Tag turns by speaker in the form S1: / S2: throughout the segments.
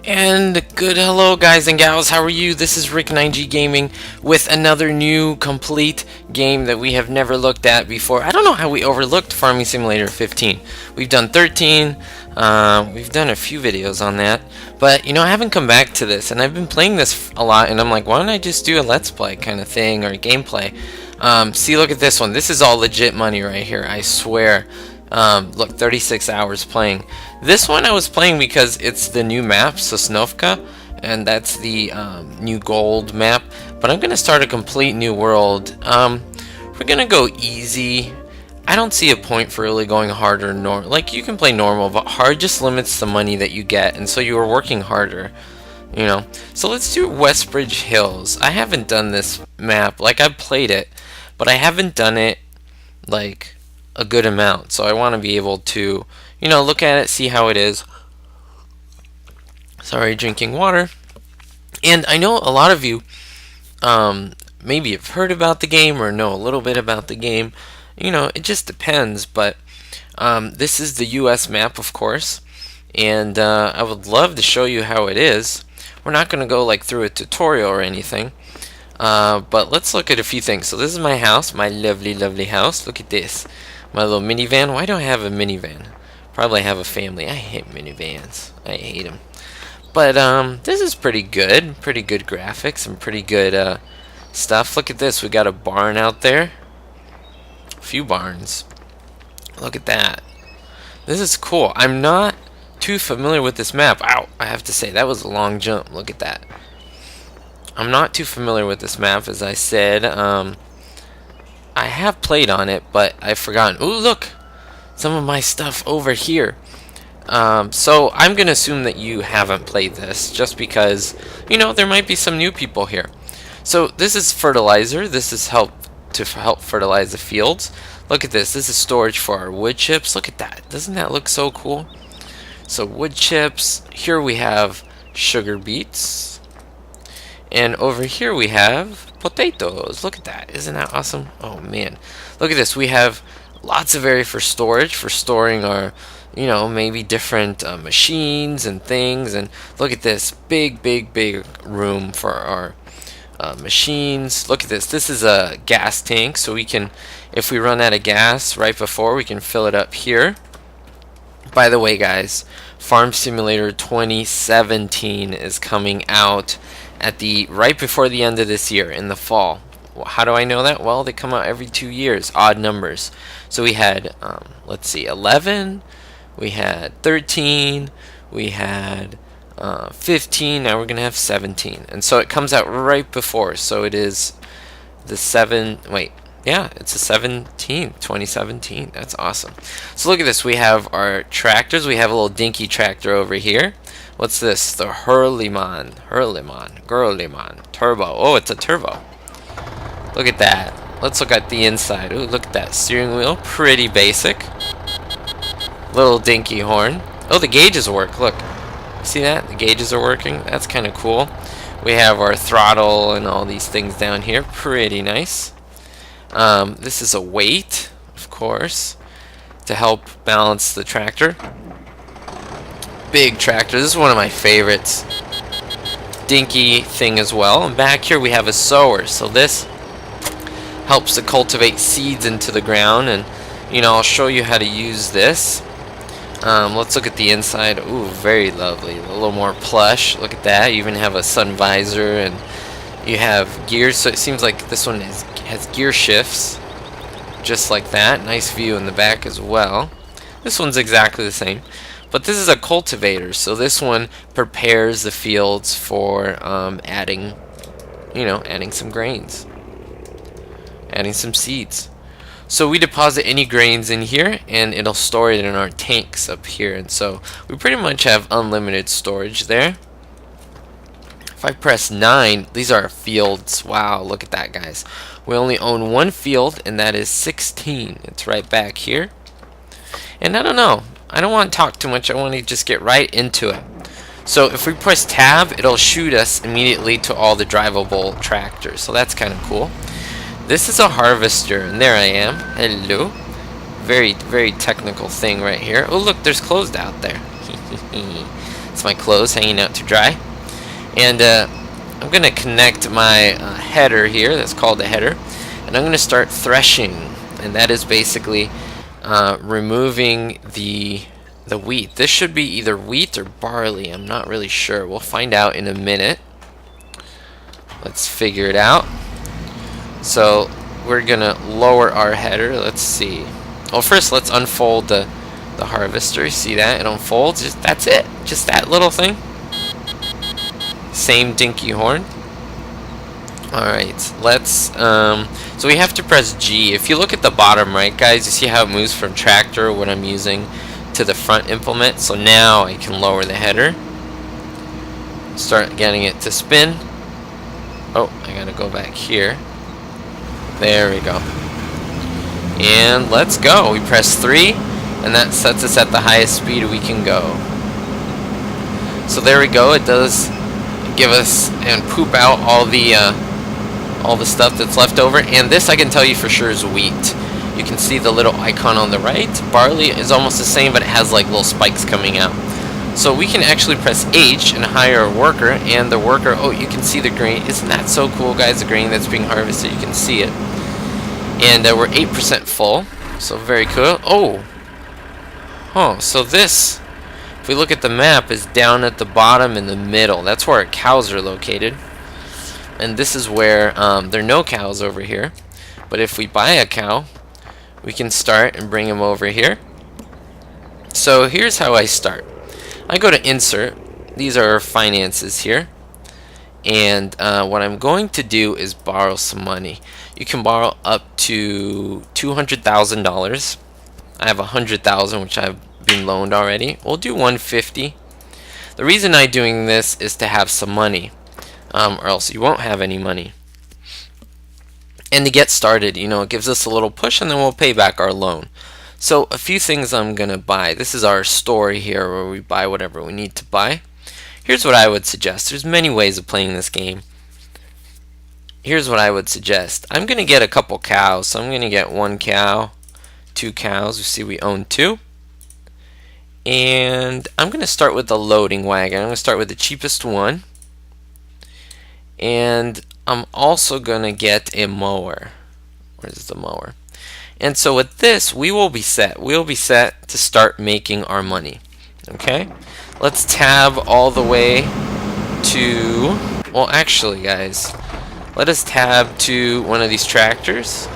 S1: And good hello guys and gals, how are you? This is Rick9G Gaming with another new complete game that we have never looked at before. I don't know how we overlooked Farming Simulator 15. We've done 13, we've done a few videos on that, but you know, I haven't come back to this, and I've been playing this a lot, and I'm like, why don't I just do a let's play kind of thing, or a gameplay? See, look at this one. This is all legit money right here, I swear. Look, 36 hours playing. This one I was playing because it's the new map, Sosnovka, and that's the new gold map. But I'm gonna start a complete new world. We're gonna go easy. I don't see a point for really going harder. Like, you can play normal, but hard just limits the money that you get, and so you are working harder. You know. So let's do Westbridge Hills. I haven't done this map. Like, I've played it, but I haven't done it like a good amount, so I want to be able to, you know, look at it, see how it is. Sorry, drinking water. And I know a lot of you maybe have heard about the game or know a little bit about the game. You know, it just depends, but this is the US map, of course, and I would love to show you how it is. We're not going to go like through a tutorial or anything, but let's look at a few things. So this is my house, my lovely, lovely house. Look at this. My little minivan. Why do I have a minivan? Probably have a family. I hate minivans. I hate them. But this is pretty good. Pretty good graphics and pretty good stuff. Look at this. We got a barn out there. A few barns. Look at that. This is cool. I'm not too familiar with this map. Ow! I have to say, that was a long jump. Look at that. I'm not too familiar with this map, as I said. I have played on it, but I've forgotten. Ooh, look! Some of my stuff over here. So I'm going to assume that you haven't played this, just because, you know, there might be some new people here. So this is fertilizer. This is help fertilize the fields. Look at this. This is storage for our wood chips. Look at that. Doesn't that look so cool? So wood chips. Here we have sugar beets. And over here we have potatoes. Look at that. Isn't that awesome? Oh man. Look at this. We have lots of area for storage, for storing our, you know, maybe different machines and things. And look at this. Big, big, big room for our machines. Look at this. This is a gas tank, so we can, if we run out of gas right before, we can fill it up here. By the way, guys, Farm Simulator 2017 is coming out at the right before the end of this year, in the fall. How do I know that? Well, they come out every 2 years, odd numbers. So we had, let's see, 11, we had 13, we had 15, now we're going to have 17. And so it comes out right before, so it is the it's the 17th, 2017. That's awesome. So look at this. We have our tractors. We have a little dinky tractor over here. What's this? The Hurliman Turbo. Oh, it's a turbo. Look at that. Let's look at the inside. Ooh, look at that steering wheel. Pretty basic. Little dinky horn. Oh, the gauges work. Look. See that? The gauges are working. That's kind of cool. We have our throttle and all these things down here. Pretty nice. This is a weight, of course, to help balance the tractor. Big tractor. This is one of my favorites. Dinky thing as well. And back here we have a sower. So this helps to cultivate seeds into the ground. And, you know, I'll show you how to use this. Let's look at the inside. Ooh, very lovely. A little more plush. Look at that. You even have a sun visor, and you have gears. So it seems like this one has gear shifts. Just like that. Nice view in the back as well. This one's exactly the same. But this is a cultivator, so this one prepares the fields for adding some grains, adding some seeds. So we deposit any grains in here, and it'll store it in our tanks up here. And so we pretty much have unlimited storage there. If I press 9, these are our fields. Wow, look at that, guys. We only own one field, and that is 16. It's right back here. And I don't know. I don't want to talk too much. I want to just get right into it. So if we press tab, it'll shoot us immediately to all the drivable tractors. So that's kind of cool. This is a harvester, and there I am. Hello. Very, very technical thing right here. Oh, look, there's closed out there. It's my clothes hanging out to dry. And I'm going to connect my header here. That's called a header. And I'm going to start threshing. And that is basically removing the wheat. This should be either wheat or barley. I'm not really sure. We'll find out in a minute. Let's figure it out. So we're gonna lower our header. Let's see. Well, first let's unfold the harvester. See that? It unfolds. That's it. Just that little thing. Same dinky horn. Alright, let's so we have to press G. If you look at the bottom right, guys, you see how it moves from tractor, what I'm using, to the front implement. So now I can lower the header, start getting it to spin. Oh, I gotta go back here. There we go. And let's go. We press 3, and that sets us at the highest speed we can go. So there we go. It does give us and poop out all the stuff that's left over. And this, I can tell you for sure, is wheat. You can see the little icon on the right. Barley is almost the same, but it has like little spikes coming out. So we can actually press H and hire a worker, and the worker, oh, you can see the grain. Isn't that so cool, guys? The grain that's being harvested, you can see it. And we're 8% full, so very cool. Oh, so this, if we look at the map, is down at the bottom in the middle. That's where our cows are located. And this is where there are no cows over here. But if we buy a cow, we can start and bring them over here. So here's how I start. I go to insert. These are finances here. And what I'm going to do is borrow some money. You can borrow up to $200,000. I have $100,000, which I've been loaned already. We'll do $150. The reason I'm doing this is to have some money, or else you won't have any money. And to get started, you know, it gives us a little push, and then we'll pay back our loan. So a few things I'm gonna buy. This is our store here where we buy whatever we need to buy. Here's what I would suggest. There's many ways of playing this game. Here's what I would suggest. I'm gonna get a couple cows. So I'm gonna get 1 cow, 2 cows. You see we own 2. And I'm gonna start with the loading wagon. I'm gonna start with the cheapest one. And I'm also gonna get a mower. Where's the mower? And so with this, we will be set. We'll be set to start making our money. Okay? Let's tab all the way to, well, actually, guys, let us tab to one of these tractors.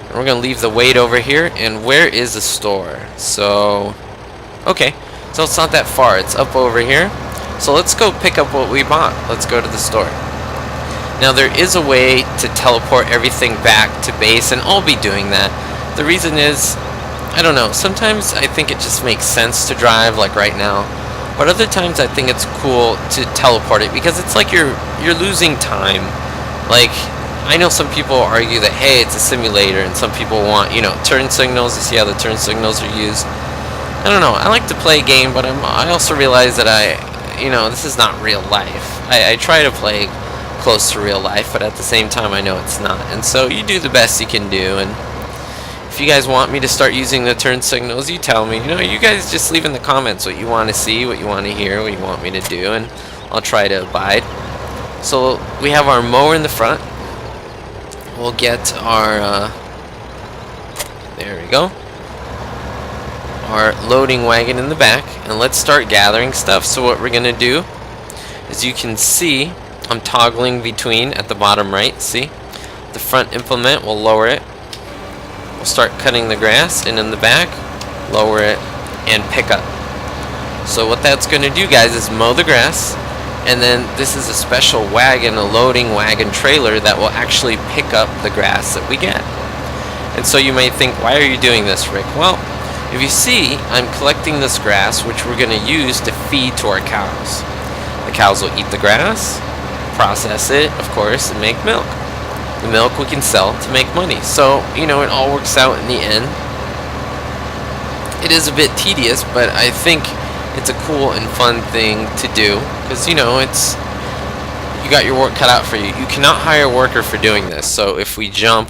S1: And we're going to leave the weight over here. And where is the store? So, okay. So it's not that far. It's up over here. So let's go pick up what we bought. Let's go to the store. Now there is a way to teleport everything back to base, and I'll be doing that. The reason is, I don't know, sometimes I think it just makes sense to drive like right now, but other times I think it's cool to teleport it because it's like you're losing time. Like, I know some people argue that, hey, it's a simulator, and some people want, you know, turn signals. You see how the turn signals are used. I don't know, I like to play a game, but I also realize that this is not real life. I try to play close to real life, but at the same time I know it's not. And so you do the best you can do, and if you guys want me to start using the turn signals, you tell me. You know, you guys just leave in the comments what you want to see, what you want to hear, what you want me to do, and I'll try to abide. So we have our mower in the front. We'll get our there we go, our loading wagon in the back, and let's start gathering stuff. So what we're gonna do is, you can see I'm toggling between at the bottom right. See, the front implement, we'll lower it. We'll start cutting the grass, and in the back, lower it and pick up. So what that's going to do, guys, is mow the grass, and then this is a special wagon, a loading wagon trailer that will actually pick up the grass that we get. And so you may think, why are you doing this, Rick? Well, if you see, I'm collecting this grass, which we're going to use to feed to our cows. The cows will eat the grass, process it, of course, and make milk. The milk we can sell to make money. So, you know, it all works out in the end. It is a bit tedious, but I think it's a cool and fun thing to do, because, you know, you got your work cut out for you. You cannot hire a worker for doing this. So if we jump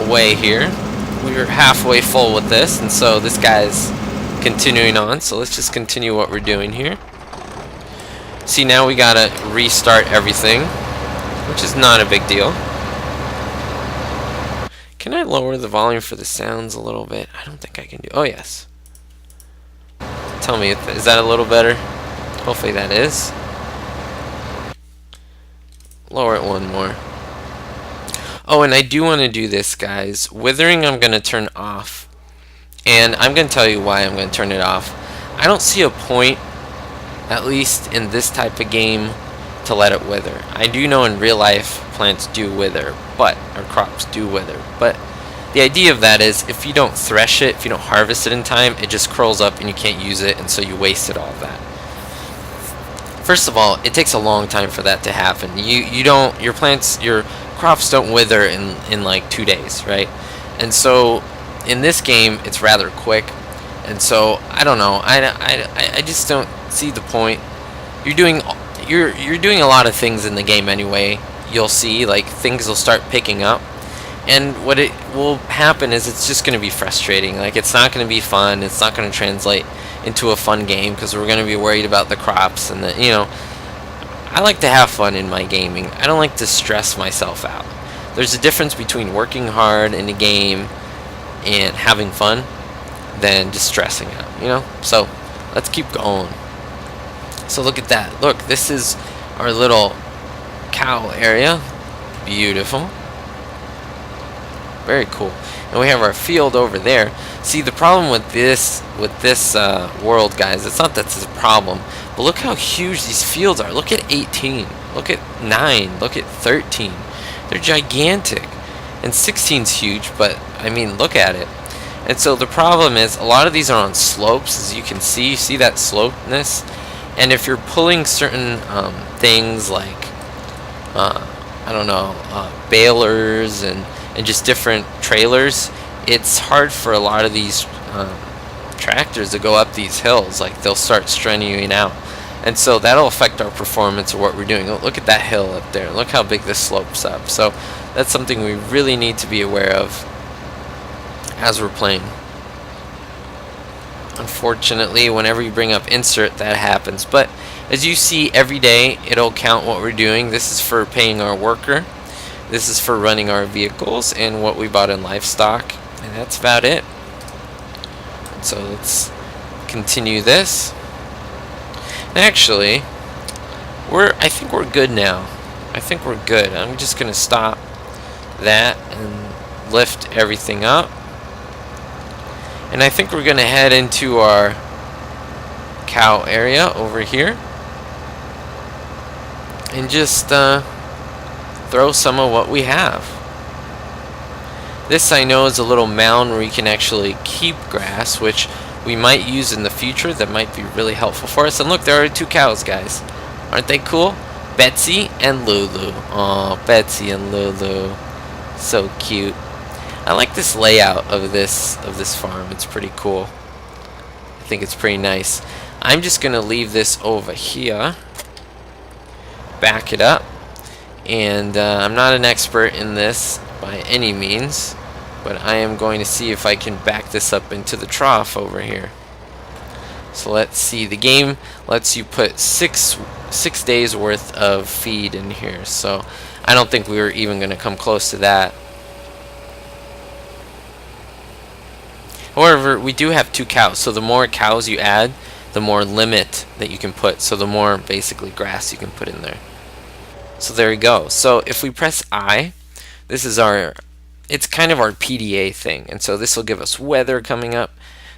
S1: away here, we're halfway full with this, and so this guy's continuing on. So let's just continue what we're doing here. See, now we gotta restart everything, which is not a big deal. Can I lower the volume for the sounds a little bit? I don't think I can do. Oh yes. Tell me, is that a little better? Hopefully that is. Lower it one more. Oh, and I do want to do this, guys. Withering I'm going to turn off. And I'm going to tell you why I'm going to turn it off. I don't see a point, at least in this type of game, to let it wither. I do know in real life plants do wither, or crops do wither. But the idea of that is if you don't thresh it, if you don't harvest it in time, it just curls up and you can't use it, and so you wasted all of that. First of all, it takes a long time for that to happen. Your crops don't wither in like 2 days, right? And so in this game it's rather quick, and so I don't know, I just don't see the point. You're doing a lot of things in the game anyway. You'll see, like, things will start picking up, and what it will happen is it's just going to be frustrating. Like, it's not going to be fun. It's not going to translate into a fun game because we're going to be worried about the crops and I like to have fun in my gaming. I don't like to stress myself out. There's a difference between working hard in a game and having fun than just stressing out, So let's keep going. So look at that. Look, this is our little cow area. Beautiful. Very cool. And we have our field over there. See, the problem with this world, guys, it's not that it's a problem, but look how huge these fields are. Look at 18. Look at 9. Look at 13. They're gigantic. And 16's huge, but I mean, look at it. And so the problem is a lot of these are on slopes, as you can see. You see that slopeness? And if you're pulling certain things like, I don't know, balers and just different trailers, it's hard for a lot of these tractors to go up these hills. Like, they'll start straining you out. And so that'll affect our performance of what we're doing. Look at that hill up there. Look how big this slopes up. So that's something we really need to be aware of as we're playing. Unfortunately, whenever you bring up insert, that happens. But as you see, every day it'll count what we're doing. This is for paying our worker. This is for running our vehicles and what we bought in livestock. And that's about it. So let's continue this. And actually, I think we're good now. I think we're good. I'm just going to stop that and lift everything up. And I think we're going to head into our cow area over here and just throw some of what we have. This, I know, is a little mound where you can actually keep grass, which we might use in the future. That might be really helpful for us. And look, there are 2 cows, guys. Aren't they cool? Betsy and Lulu. Oh, Betsy and Lulu. So cute. I like this layout of this farm. It's pretty cool. I think it's pretty nice. I'm just gonna leave this over here, back it up, and I'm not an expert in this by any means, but I am going to see if I can back this up into the trough over here. So let's see. The game lets you put six days worth of feed in here, so I don't think we were even going to come close to that. However, we do have 2 cows, so the more cows you add, the more limit that you can put, so the more basically grass you can put in there. So there we go. So if we press I, this is it's kind of our PDA thing, and so this will give us weather coming up.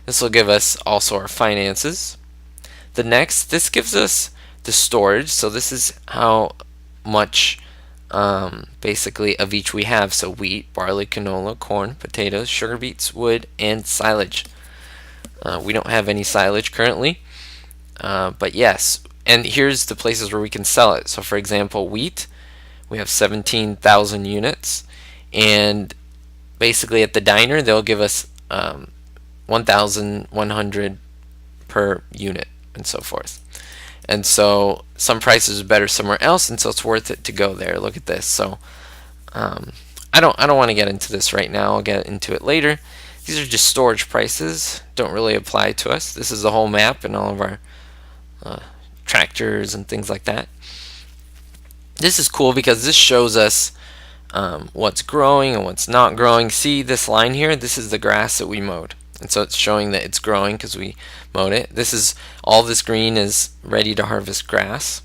S1: This will give us also our finances. This gives us the storage, so this is how much basically of each we have. So wheat, barley, canola, corn, potatoes, sugar beets, wood, and silage. We don't have any silage currently, but yes. And here's the places where we can sell it. So for example, wheat, we have 17,000 units, and basically at the diner they'll give us 1,100 per unit and so forth. And so some prices are better somewhere else, and so it's worth it to go there. Look at this. So I don't want to get into this right now. I'll get into it later. These are just storage prices, don't really apply to us. This is the whole map and all of our tractors and things like that. This is cool because this shows us what's growing and what's not growing. See this line here? This is the grass that we mowed. And so it's showing that it's growing because we mowed it. This is all this green is ready to harvest grass.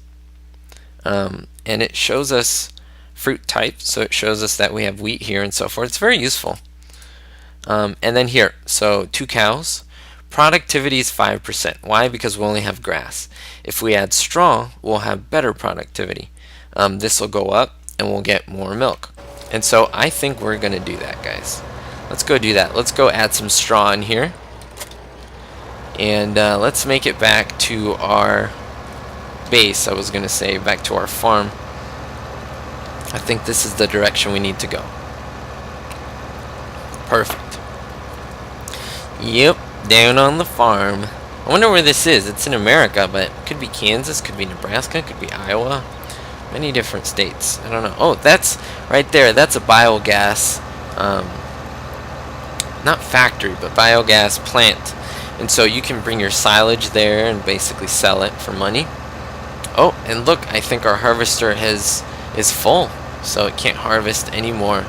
S1: And it shows us fruit types. So it shows us that we have wheat here and so forth. It's very useful. And then here, so 2 cows. Productivity is 5%. Why? Because we only have grass. If we add straw, we'll have better productivity. This will go up and we'll get more milk. And so I think we're going to do that, guys. Let's go do that. Let's go add some straw in here. And let's make it back to our base, I was going to say, back to our farm. I think this is the direction we need to go. Perfect. Yep, down on the farm. I wonder where this is. It's in America, but it could be Kansas, could be Nebraska, could be Iowa. Many different states. I don't know. Oh, that's right there. That's a biogas, not factory, but biogas plant. And so you can bring your silage there and basically sell it for money. Oh, and look, I think our harvester is full, so it can't harvest anymore.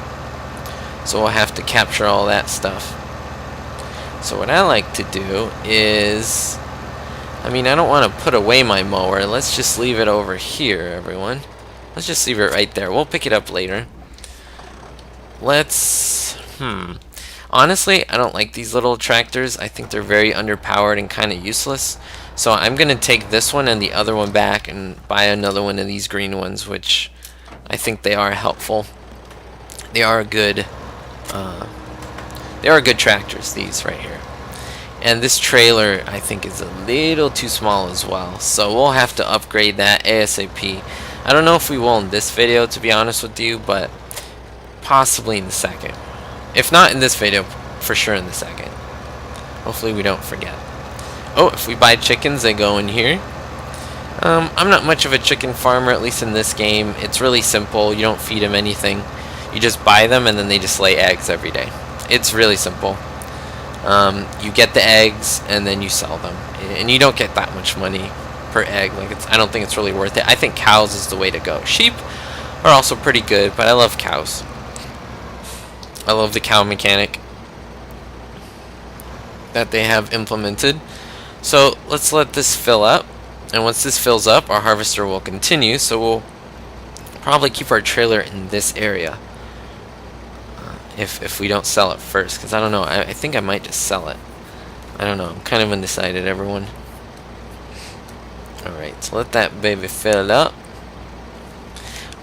S1: So we'll have to capture all that stuff. So what I like to do is, I mean, I don't want to put away my mower. Let's just leave it over here, everyone. Let's just leave it right there. We'll pick it up later. Let's, honestly, I don't like these little tractors. I think they're very underpowered and kind of useless. So I'm going to take this one and the other one back and buy another one of these green ones, which I think they are helpful. They are good tractors, these right here. And this trailer, I think, is a little too small as well. So we'll have to upgrade that ASAP. I don't know if we will in this video, to be honest with you, but possibly in the second. If not in this video, for sure in the second. Hopefully we don't forget. Oh, if we buy chickens, they go in here. I'm not much of a chicken farmer, at least in this game. It's really simple. You don't feed them anything. You just buy them and then they just lay eggs every day. It's really simple. You get the eggs and then you sell them, and you don't get that much money per egg. Like, I don't think it's really worth it. I think cows is the way to go. Sheep are also pretty good, but I love cows. I love the cow mechanic that they have implemented. So let's let this fill up, and once this fills up, our harvester will continue. So we'll probably keep our trailer in this area if we don't sell it first, because I don't know. I think I might just sell it. I don't know. I'm kind of undecided, everyone. Alright, so let that baby fill up.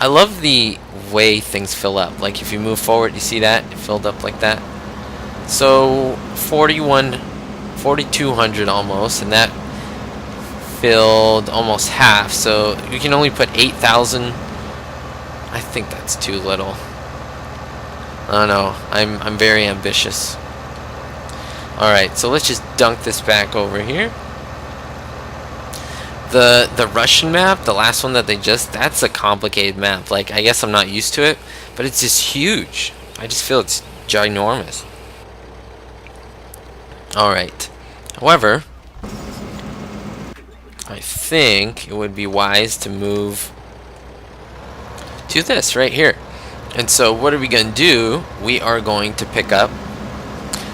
S1: I love the way things fill up. Like, if you move forward, you see that? It filled up like that. So 4,200 almost, and that filled almost half. So you can only put 8,000. I think that's too little. I don't know. I'm very ambitious. Alright, so let's just dunk this back over here. The Russian map, the last one that that's a complicated map. Like, I guess I'm not used to it, but it's just huge. I just feel it's ginormous. Alright. However, I think it would be wise to move to this right here. And so what are we going to do? We are going to pick up.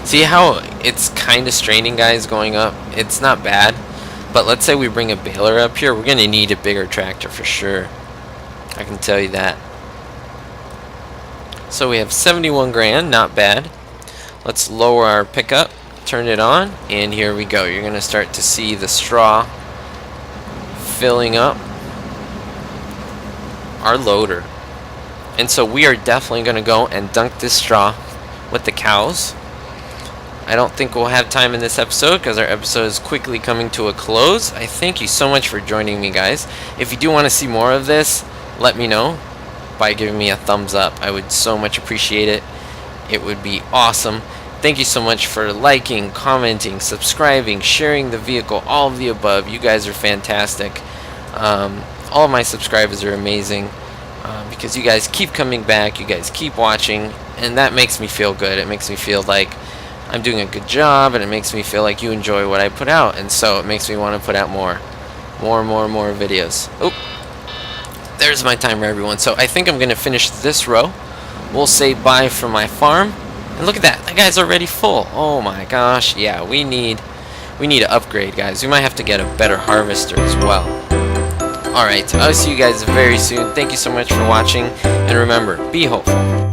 S1: See how it's kind of straining, guys, going up? It's not bad. But let's say we bring a baler up here. We're going to need a bigger tractor for sure. I can tell you that. So we have 71 grand. Not bad. Let's lower our pickup. Turn it on. And here we go. You're going to start to see the straw filling up our loader. And so we are definitely going to go and dunk this straw with the cows. I don't think we'll have time in this episode because our episode is quickly coming to a close. I thank you so much for joining me, guys. If you do want to see more of this, let me know by giving me a thumbs up. I would so much appreciate it. It would be awesome. Thank you so much for liking, commenting, subscribing, sharing the vehicle, all of the above. You guys are fantastic. All of my subscribers are amazing. Because you guys keep coming back, you guys keep watching, and that makes me feel good. It makes me feel like I'm doing a good job, and it makes me feel like you enjoy what I put out, and so it makes me want to put out more videos. Oh, there's my timer, everyone. So I think I'm gonna finish this row. We'll say bye for my farm, and look at that. That guy's already full. Oh my gosh, yeah, we need to upgrade, guys. We might have to get a better harvester as well. Alright, I'll see you guys very soon. Thank you so much for watching, and remember, be hopeful.